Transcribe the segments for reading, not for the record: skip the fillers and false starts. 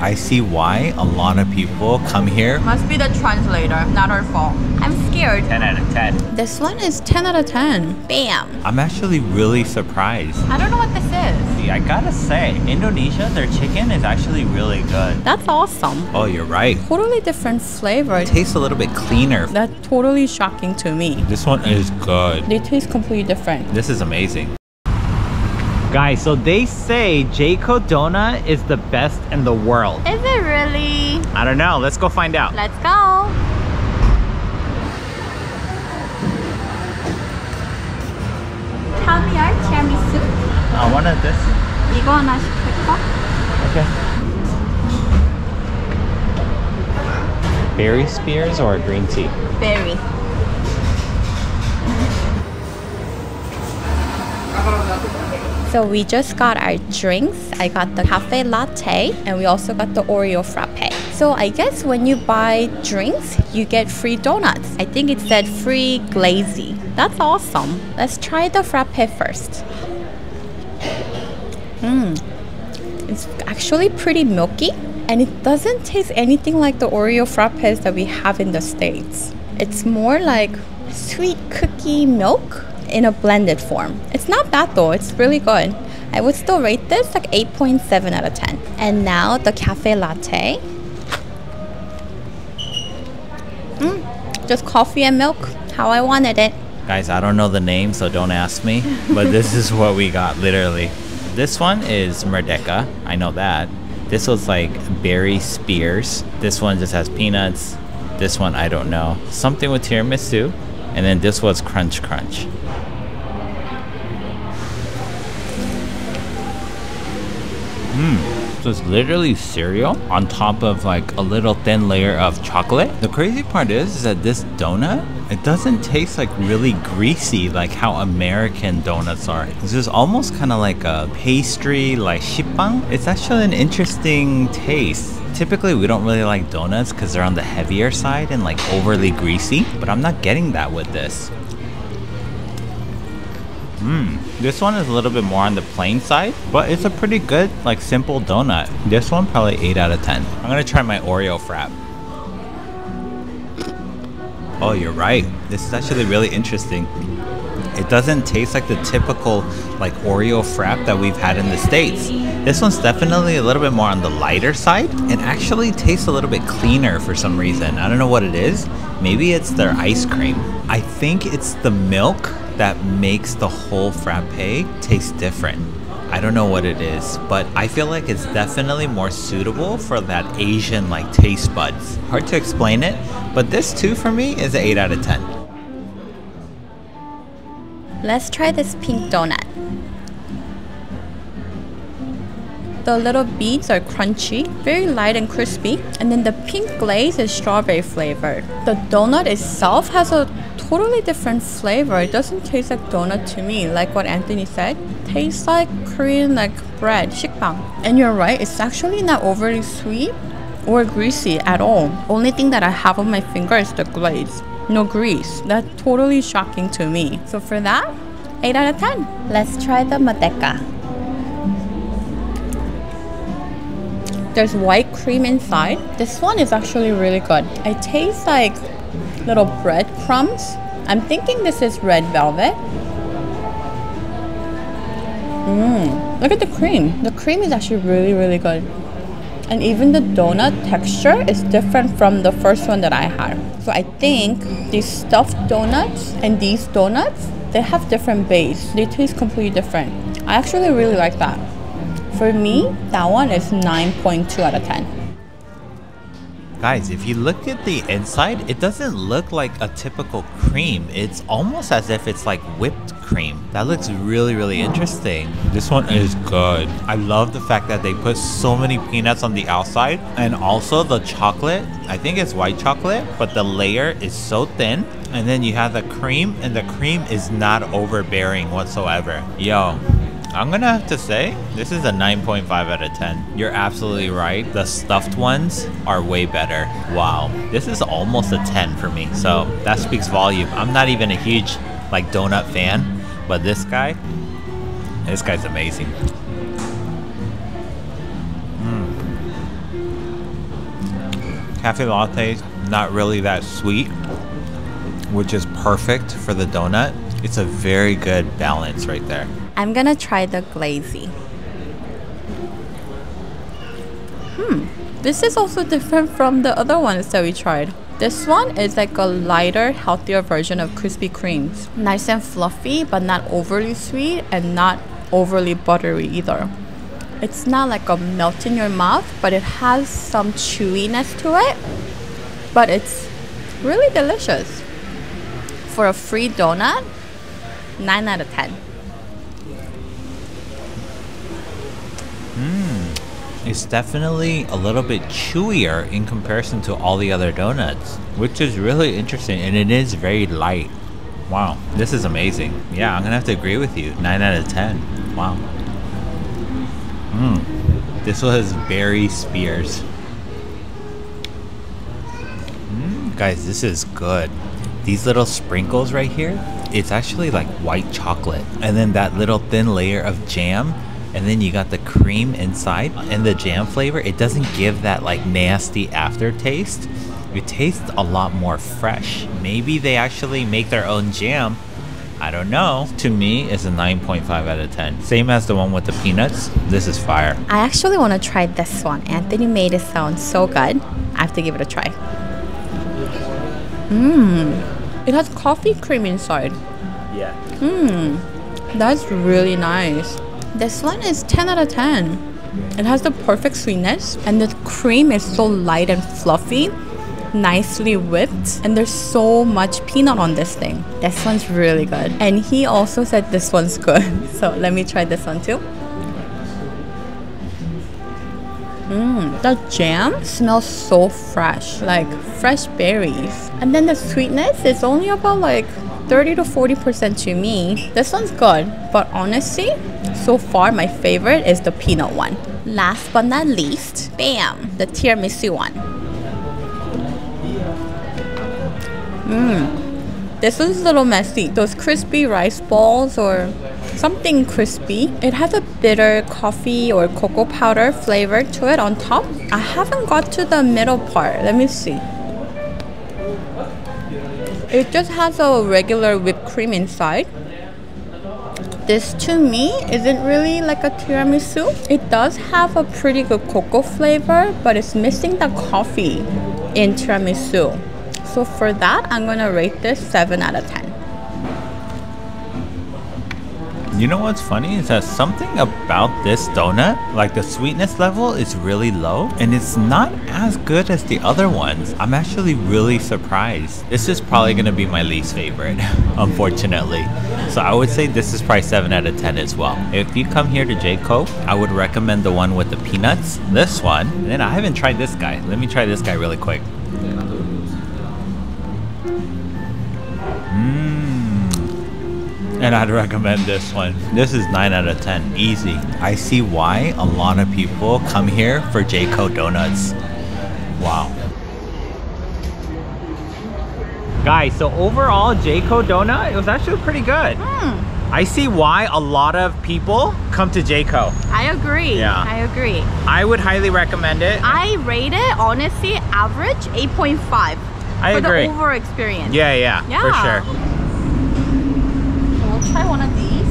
I see why a lot of people come here. Must be the translator, not our fault. I'm scared. 10 out of 10. This one is 10 out of 10. Bam. I'm actually really surprised. I don't know what this is. See, I gotta say, Indonesia, their chicken is actually really good. That's awesome. Oh, you're right. Totally different flavor. It tastes a little bit cleaner. That's totally shocking to me. This one is good. They taste completely different. This is amazing. Guys, so they say JCO donut is the best in the world. Is it really? I don't know. Let's go find out. Let's go. Caviar tiramisu. I wanted this. 이거 하나 시킬까? Okay. Berry spears or green tea? Berry. So we just got our drinks. I got the cafe latte and we also got the Oreo frappe. So I guess when you buy drinks, you get free donuts. I think it said free glazy. That's awesome. Let's try the frappe first. It's actually pretty milky and it doesn't taste anything like the Oreo frappes that we have in the States. It's more like sweet cookie milk in a blended form. It's not bad though, it's really good. I would still rate this like 8.7 out of 10. And now the cafe latte. Just coffee and milk, how I wanted it. Guys, I don't know the name, so don't ask me. But this is what we got, literally. This one is merdeka, I know that. This was like berry spears. This one just has peanuts. This one, I don't know. Something with tiramisu. And then this was crunch crunch. So it's literally cereal on top of like a little thin layer of chocolate. The crazy part is that this donut, it doesn't taste like really greasy like how American donuts are. It's just almost kind of like a pastry, like shipang. It's actually an interesting taste. Typically we don't really like donuts because they're on the heavier side and like overly greasy, but I'm not getting that with this. This one is a little bit more on the plain side, but it's a pretty good, like, simple donut. This one, probably 8 out of 10. I'm gonna try my Oreo frap. Oh, you're right. This is actually really interesting. It doesn't taste like the typical, like, Oreo frap that we've had in the States. This one's definitely a little bit more on the lighter side and actually tastes a little bit cleaner for some reason. I don't know what it is. Maybe it's their ice cream. I think it's the milk that makes the whole frappe taste different. I don't know what it is, but I feel like it's definitely more suitable for that Asian like taste buds. Hard to explain it, but this too for me is an 8 out of 10. Let's try this pink donut. The little beads are crunchy, very light and crispy, and then the pink glaze is strawberry flavored. The donut itself has a totally different flavor. It doesn't taste like donut to me, like what Anthony said. It tastes like Korean like bread, sikbang. And you're right, it's actually not overly sweet or greasy at all. Only thing that I have on my finger is the glaze. No grease. That's totally shocking to me. So for that, 8 out of 10. Let's try the merdeka. There's white cream inside. This one is actually really good. It tastes like little bread crumbs. I'm thinking this is red velvet. Look at the cream. The cream is actually really, really good. And even the donut texture is different from the first one that I had. So I think these stuffed donuts and these donuts, they have different base. They taste completely different. I actually really like that. For me, that one is 9.2 out of 10. Guys, if you look at the inside, it doesn't look like a typical cream. It's almost as if it's like whipped cream. That looks really, really interesting. This one is good. I love the fact that they put so many peanuts on the outside, and also the chocolate. I think it's white chocolate, but the layer is so thin. And then you have the cream, and the cream is not overbearing whatsoever. Yo, I'm gonna have to say, this is a 9.5 out of 10. You're absolutely right. The stuffed ones are way better. Wow. This is almost a 10 for me. So that speaks volume. I'm not even a huge like donut fan, but this guy's amazing. Cafe latte, not really that sweet, which is perfect for the donut. It's a very good balance right there. I'm gonna try the glazy. This is also different from the other ones that we tried. This one is like a lighter, healthier version of Krispy Kremes. Nice and fluffy, but not overly sweet and not overly buttery either. It's not like a melt in your mouth, but it has some chewiness to it. But it's really delicious. For a free donut, 9 out of 10. It's definitely a little bit chewier in comparison to all the other donuts, which is really interesting, and it is very light. Wow, this is amazing. Yeah, I'm gonna have to agree with you. 9 out of 10. Wow. This was Berry Spears. Guys, this is good. These little sprinkles right here, it's actually like white chocolate. And then that little thin layer of jam, and then you got the cream inside and the jam flavor. It doesn't give that like nasty aftertaste. It tastes a lot more fresh. Maybe they actually make their own jam. I don't know. To me, it's a 9.5 out of 10. Same as the one with the peanuts. This is fire. I actually want to try this one. Anthony made it sound so good. I have to give it a try. It has coffee cream inside. Yeah. That's really nice. This one is 10 out of 10. It has the perfect sweetness, and the cream is so light and fluffy, nicely whipped, and there's so much peanut on this thing. This one's really good. And he also said this one's good. So let me try this one too. The jam smells so fresh, like fresh berries. And then the sweetness is only about like 30 to 40% to me. This one's good, but honestly, so far my favorite is the peanut one. Last but not least, bam, the tiramisu one. This one's a little messy. Those crispy rice balls or something crispy. It has a bitter coffee or cocoa powder flavor to it on top. I haven't got to the middle part. Let me see. It just has a regular whipped cream inside. This to me isn't really like a tiramisu. It does have a pretty good cocoa flavor, but it's missing the coffee in tiramisu. So for that, I'm gonna rate this 7 out of 10. You know what's funny is that something about this donut, like the sweetness level is really low and it's not as good as the other ones. I'm actually really surprised. This is probably gonna be my least favorite, unfortunately. So I would say this is probably 7 out of 10 as well. If you come here to JCO, I would recommend the one with the peanuts, this one, and then I haven't tried this guy. Let me try this guy really quick. And I'd recommend this one. This is 9 out of 10, easy. I see why a lot of people come here for JCO donuts. Wow. Guys, so overall JCO donut, it was actually pretty good. I see why a lot of people come to JCO. I agree. Yeah. I agree. I would highly recommend it. I rate it, honestly, average 8.5. I agree. For the overall experience. Yeah, for sure. We'll try one of these.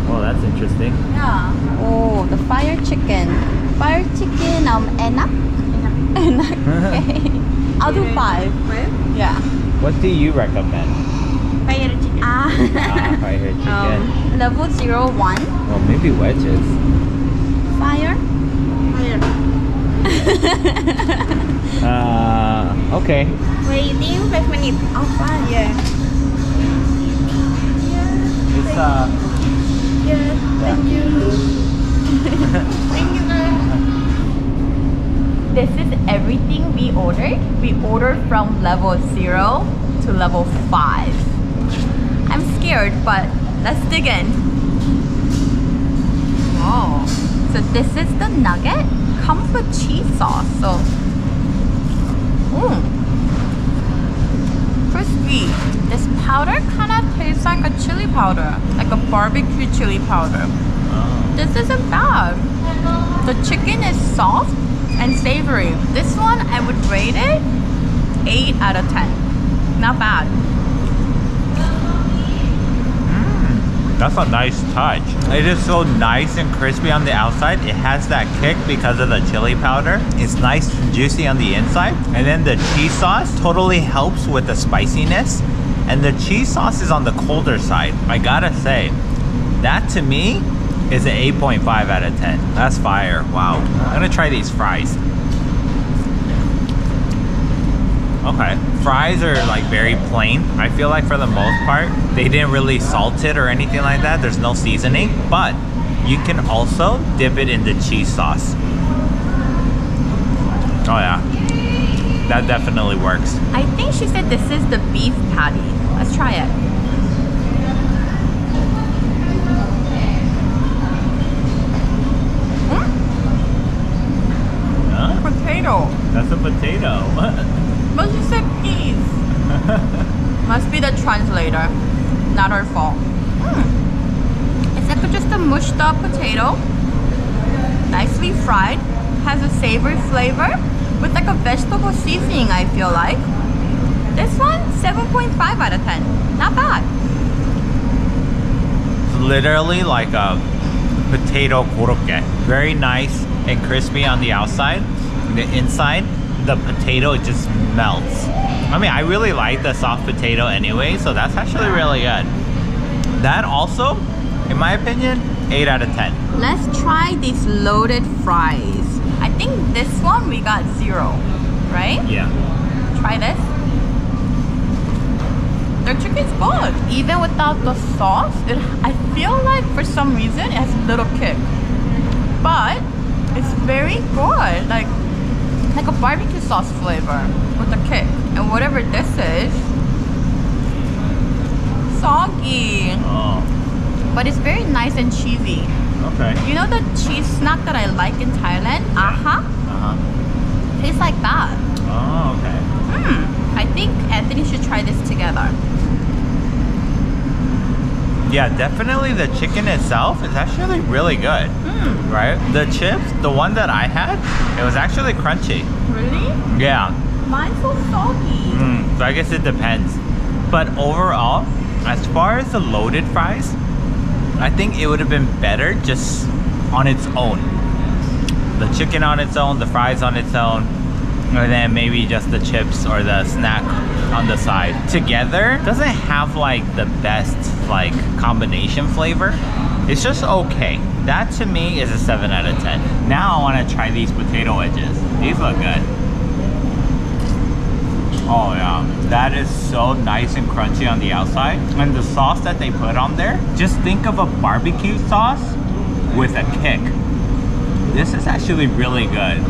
Oh, that's interesting. Yeah. Oh, the fire chicken. Fire chicken, enak? Enak. Okay. I'll do 5. Yeah. What do you recommend? Fire chicken. Fire chicken. Level 0, 1. Well, maybe wedges. Fire. Okay. Waiting 5 minutes. Oh, fine. Yeah. It's Yeah, thank you. Thank you. This is everything we ordered. We ordered from level 0 to level 5. I'm scared, but let's dig in. Wow. So this is the nugget. Comes with cheese sauce. So, crispy. This powder kind of tastes like a chili powder, like a barbecue chili powder. This isn't bad. The chicken is soft and savory. This one, I would rate it 8 out of 10. Not bad. That's a nice touch. It is so nice and crispy on the outside. It has that kick because of the chili powder. It's nice and juicy on the inside. And then the cheese sauce totally helps with the spiciness. And the cheese sauce is on the colder side. I gotta say, that to me is an 8.5 out of 10. That's fire. Wow. I'm gonna try these fries. Okay, fries are like very plain. I feel like for the most part, they didn't really salt it or anything like that. There's no seasoning, but you can also dip it in the cheese sauce. Oh yeah, that definitely works. I think she said this is the beef patty. Let's try it. Huh? Potato. That's a potato. But she said peas. Must be the translator. Not her fault. It's like just a mushed up potato. Nicely fried. Has a savory flavor with like a vegetable seasoning, I feel like. This one, 7.5 out of 10. Not bad. It's literally like a potato korokke. Very nice and crispy on the outside. The inside, the potato just melts. I mean, I really like the soft potato anyway, so that's actually really good. That also, in my opinion, 8 out of 10. Let's try these loaded fries. I think this one we got 0, right? Yeah. Try this. Their chicken's good. Even without the sauce, I feel like for some reason it has a little kick. But it's very good. Like a barbecue sauce flavor with a kick. And whatever this is, soggy. Oh. But it's very nice and cheesy. Okay. You know the cheese snack that I like in Thailand? Tastes like that. Oh, okay. I think Anthony should try this together. Yeah, definitely the chicken itself is actually really good. Right? The chips, the one that I had, it was actually crunchy. Really? Yeah. Mine's so soggy. So I guess it depends. But overall, as far as the loaded fries, I think it would have been better just on its own. The chicken on its own, the fries on its own, and then maybe just the chips or the snack on the side. Together, doesn't have like the best like combination flavor. It's just okay. That to me is a 7 out of 10. Now I want to try these potato wedges. These look good. Oh yeah, that is so nice and crunchy on the outside. And the sauce that they put on there, just think of a barbecue sauce with a kick. This is actually really good.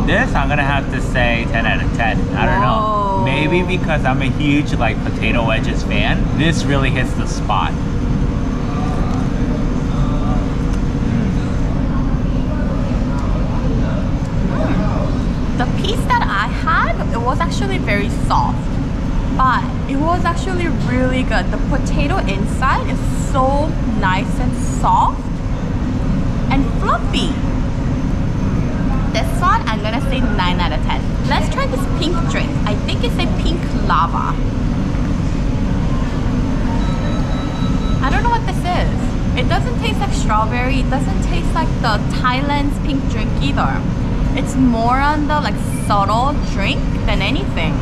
This, I'm gonna have to say 10 out of 10. I don't know. Maybe because I'm a huge like potato wedges fan. This really hits the spot. The piece that I had, it was actually very soft, but it was actually really good. The potato inside is so nice and soft and fluffy. This one, I'm gonna say 9 out of 10. Let's try this pink drink. I think it's a pink lava. I don't know what this is. It doesn't taste like strawberry. It doesn't taste like the Thailand's pink drink either. It's more on the like subtle drink than anything.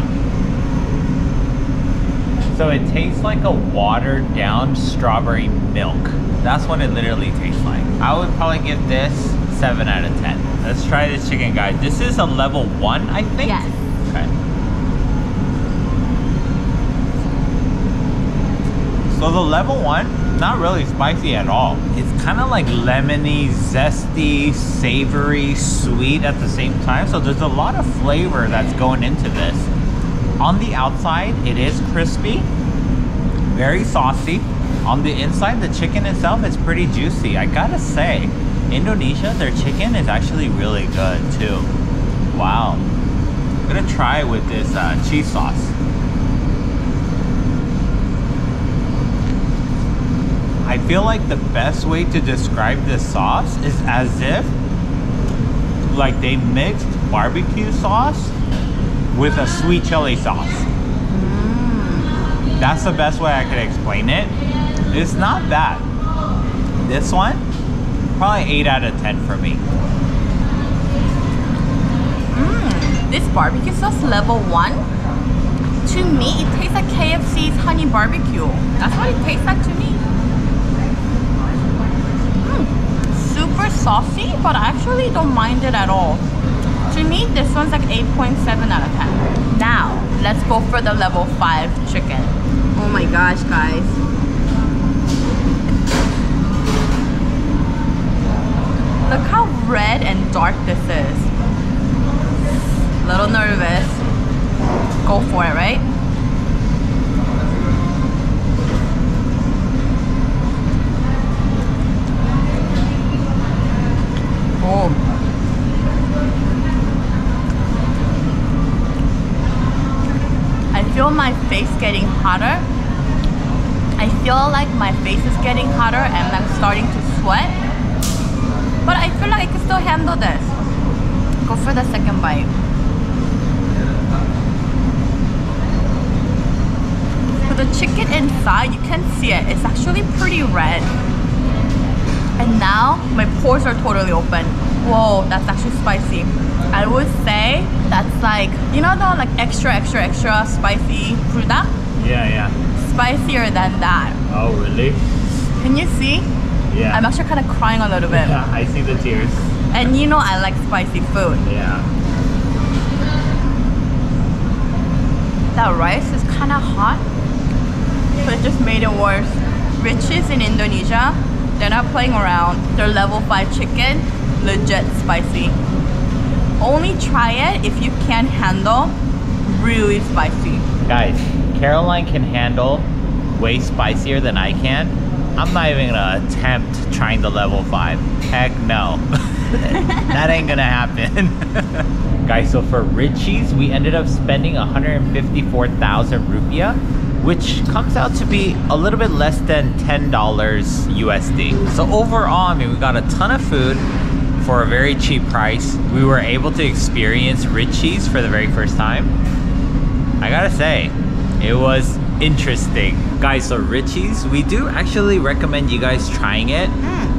So it tastes like a watered down strawberry milk. That's what it literally tastes like. I would probably give this 7 out of 10. Let's try this chicken, guys. This is a level 1, I think? Yes. Okay. So the level 1, not really spicy at all. It's kind of like lemony, zesty, savory, sweet at the same time. So there's a lot of flavor that's going into this. On the outside, it is crispy, very saucy. On the inside, the chicken itself is pretty juicy. I gotta say, Indonesia, their chicken is actually really good too. Wow. I'm gonna try with this cheese sauce. I feel like the best way to describe this sauce is as if like they mixed barbecue sauce with a sweet chili sauce. That's the best way I could explain it. It's not bad. This one, probably 8 out of 10 for me. This barbecue sauce level 1, to me it tastes like KFC's honey barbecue. That's what it tastes like to me. Super saucy, but I actually don't mind it at all. To me, this one's like 8.7 out of 10. Now, let's go for the level 5 chicken. Oh my gosh, guys. Look how red and dark this is. Little nervous. Go for it, right? Oh. I feel my face getting hotter. I feel like my face is getting hotter and I'm starting to sweat. But I feel like I can still handle this. Go for the second bite. So the chicken inside, you can see it. It's actually pretty red. And now my pores are totally open. Whoa, that's actually spicy. I would say that's like, you know the like extra spicy cruda? Yeah. Spicier than that. Oh, really? Can you see? Yeah. I'm actually kind of crying a little bit. Yeah, I see the tears. And you know I like spicy food. Yeah. That rice is kind of hot, but it just made it worse. Richeese in Indonesia, they're not playing around. Their level 5 chicken, legit spicy. Only try it if you can handle really spicy. Guys, Caroline can handle way spicier than I can. I'm not even gonna attempt trying the level 5. Heck no. That ain't gonna happen. Guys, so for Richeese, we ended up spending 154,000 rupiah, which comes out to be a little bit less than $10 USD. So overall, I mean, we got a ton of food for a very cheap price. We were able to experience Richeese for the very first time. I gotta say, it was interesting. Guys, so Richeese, we do actually recommend you guys trying it,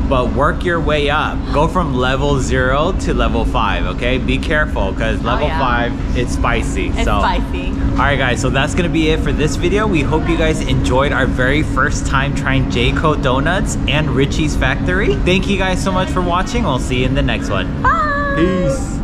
but work your way up. Go from level 0 to level 5, okay? Be careful, because level 5, it's spicy. It's spicy. Alright guys, so that's gonna be it for this video. We hope you guys enjoyed our very first time trying JCO Donuts and Richeese Factory. Thank you guys so much for watching. We'll see you in the next one. Bye! Peace!